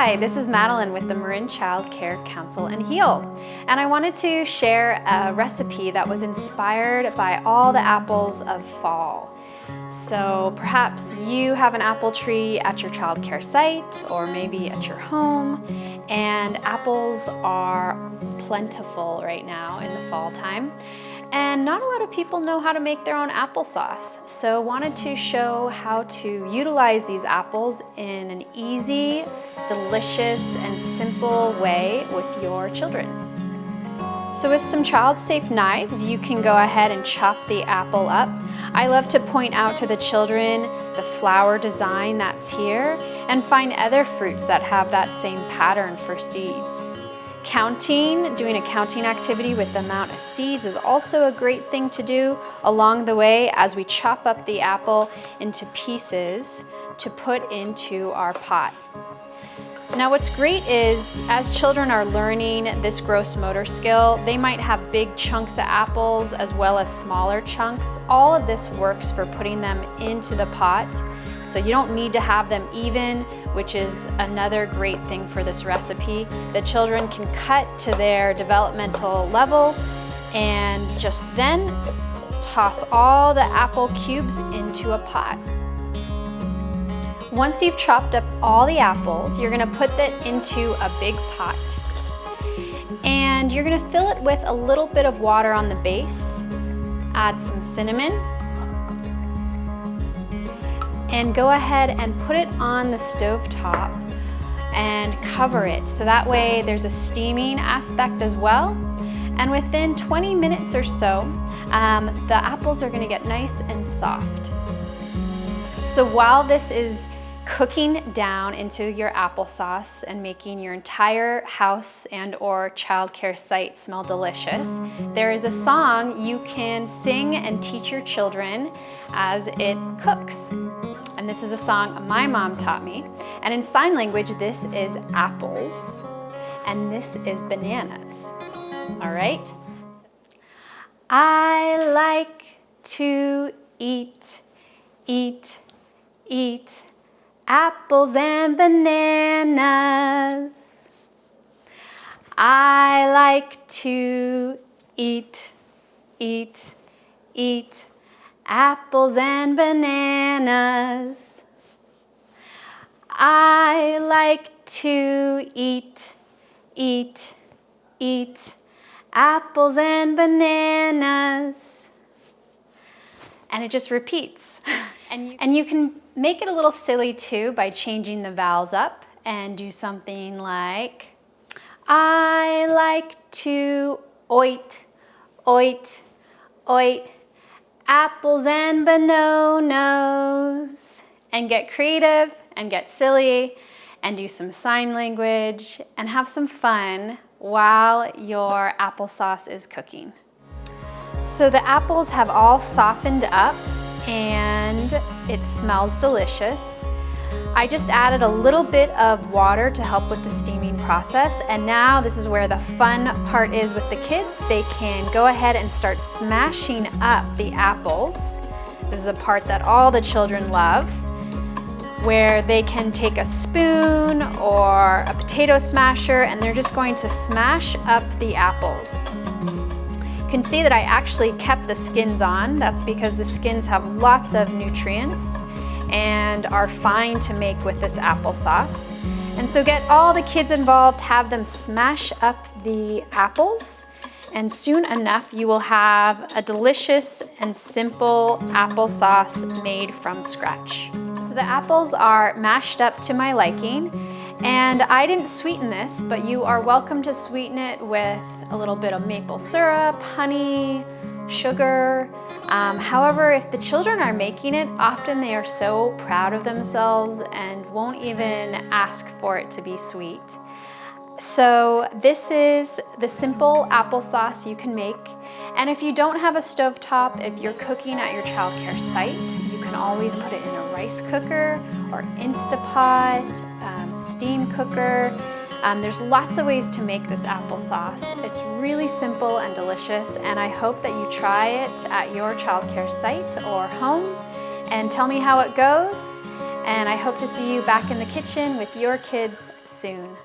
Hi, this is Madeline with the Marin Child Care Counsel and Heal. And I wanted to share a recipe that was inspired by all the apples of fall. So perhaps you have an apple tree at your child care site or maybe at your home, and apples are plentiful right now in the fall time. And not a lot of people know how to make their own applesauce. So wanted to show how to utilize these apples in an easy, delicious, and simple way with your children. So with some child-safe knives, you can go ahead and chop the apple up. I love to point out to the children the flower design that's here and find other fruits that have that same pattern for seeds. Doing a counting activity with the amount of seeds is also a great thing to do along the way as we chop up the apple into pieces to put into our pot. Now what's great is as children are learning this gross motor skill, they might have big chunks of apples as well as smaller chunks. All of this works for putting them into the pot. So you don't need to have them even, which is another great thing for this recipe. The children can cut to their developmental level and just then toss all the apple cubes into a pot. Once you've chopped up all the apples, you're gonna put that into a big pot. And you're gonna fill it with a little bit of water on the base, add some cinnamon, and go ahead and put it on the stove top and cover it. So that way there's a steaming aspect as well. And within 20 minutes or so, the apples are gonna get nice and soft. So while this is cooking down into your applesauce and making your entire house and or childcare site smell delicious, there is a song you can sing and teach your children as it cooks. And this is a song my mom taught me. And in sign language, this is apples and this is bananas. All right? I like to eat apples and bananas. I like to eat apples and bananas. I like to eat apples and bananas. And it just repeats. And you can make it a little silly too by changing the vowels up and do something like, I like to oit apples and bananas. And get creative and get silly and do some sign language and have some fun while your applesauce is cooking. So the apples have all softened up and it smells delicious. I just added a little bit of water to help with the steaming process, and now this is where the fun part is with the kids. They can go ahead and start smashing up the apples. This is a part that all the children love, where they can take a spoon or a potato smasher and they're just going to smash up the apples. You can see that I actually kept the skins on. That's because the skins have lots of nutrients and are fine to make with this applesauce. And so get all the kids involved, have them smash up the apples, and soon enough you will have a delicious and simple applesauce made from scratch. So the apples are mashed up to my liking, and I didn't sweeten this, but you are welcome to sweeten it with a little bit of maple syrup, honey, sugar. However, if the children are making it, often they are so proud of themselves and won't even ask for it to be sweet. So this is the simple applesauce you can make. And if you don't have a stovetop, if you're cooking at your childcare site, you can always put it in a rice cooker or Instapot, steam cooker. There's lots of ways to make this applesauce. It's really simple and delicious, and I hope that you try it at your childcare site or home and tell me how it goes. and I hope to see you back in the kitchen with your kids soon.